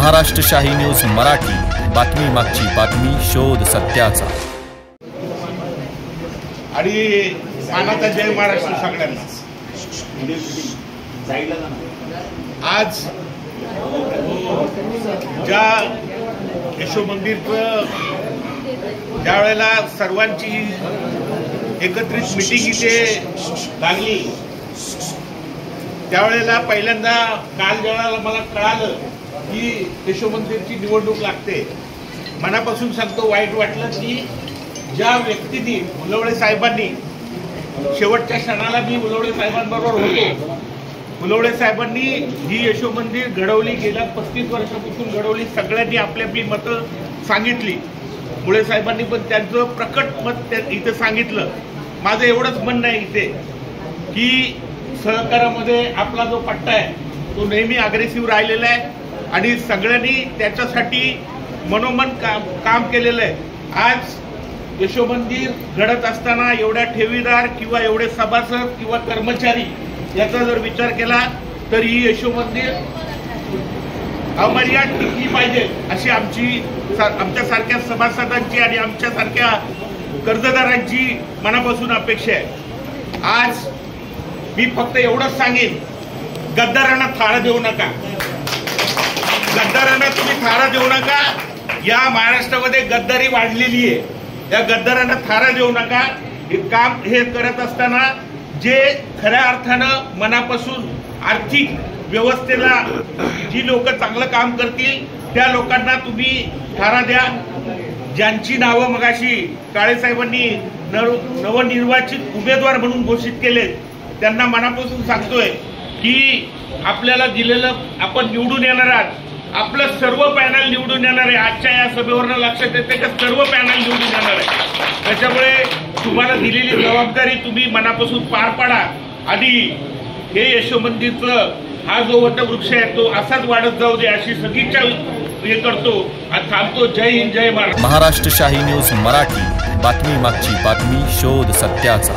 महाराष्ट्र शाही न्यूज मराठी, बातमी मागची बातमी, शोध सत्याचा। आणि मानाचा जय महाराष्ट्र सगळ्यांना। आज ज्या यशो मंदिरचं ज्या वेळेला सर्वांची एकत्रित मीटिंग इथे लागली त्यावेळेला पहिल्यांदा काल ज्यावेळेला मला कळालं की यशो मंदिरची निवडणूक लागते, मनापासून सांगतो वाईट वाटलं की ज्या व्यक्तींनी मुलवडे साहेबांनी शेवटच्या क्षणाला मी मुलवडे साहेबांबरोबर होतो, मुलवडे साहेबांनी ही यशो मंदिर घडवली, गेल्या 35 वर्षापासून घडवली, सगळ्यांनी आपली आपली मतं सांगितली। मुळे साहेबांनी पण त्यांचं प्रकट मत इथे सांगितलं। माझं एवढंच म्हणणं आहे इथे की सहकारामध्ये आपला जो पट्टा आहे तो नेहमी अग्रेसिव्ह राहिलेला आहे आणि सगळ्यांनी त्याच्यासाठी मनोमन काम केलेलं आहे। आज यशो मंदिर घडत असताना एवढ्या ठेवीदार किंवा एवढे सभासद किंवा कर्मचारी याचा जर विचार केला तर ही यशो मंदिर अमर्याद टिकली पाहिजे अशी आमच्या सारख्या सभासदांची आणि आमच्या सारख्या कर्जदारांची मनापासून अपेक्षा आहे। आज मी फक्त एवढंच सांगेन, गद्दारांना थारा देऊ नका, गद्दारांना तुम्ही थारा देऊ नका। या महाराष्ट्रामध्ये गद्दारी वाढलेली आहे, या गद्दारांना थारा देऊ नका। हे काम हे करत असताना जे खऱ्या अर्थानं मनापासून आर्थिक व्यवस्थेला जी लोक चांगलं काम करतील त्या लोकांना तुम्ही थारा द्या। ज्यांची नावं मगाशी काळेसाहेबांनी नवनिर्वाचित उमेदवार म्हणून घोषित केले त्यांना मनापासून सांगतोय की आपल्याला दिलेलं आपण निवडून येणार आहात, आपलं सर्व पॅनल निवडून येणार आहे। आजच्या या सभेवरनं लक्षात येते की सर्व पॅनल निवडून येणार आहे। त्याच्यामुळे तुम्हाला दिलेली जबाबदारी तुम्ही मनापासून पार पाडा आणि हे यशो मंदिरचं हा जो वटवृक्ष आहे तो असाच वाढत जाऊ दे अशी सदिच्छा हे करतो आणि थांबतो। जय हिंद, जय महाराष्ट्र। महाराष्ट्र शाही न्यूज मराठी, बातमी मागची बातमी, शोध सत्याचा।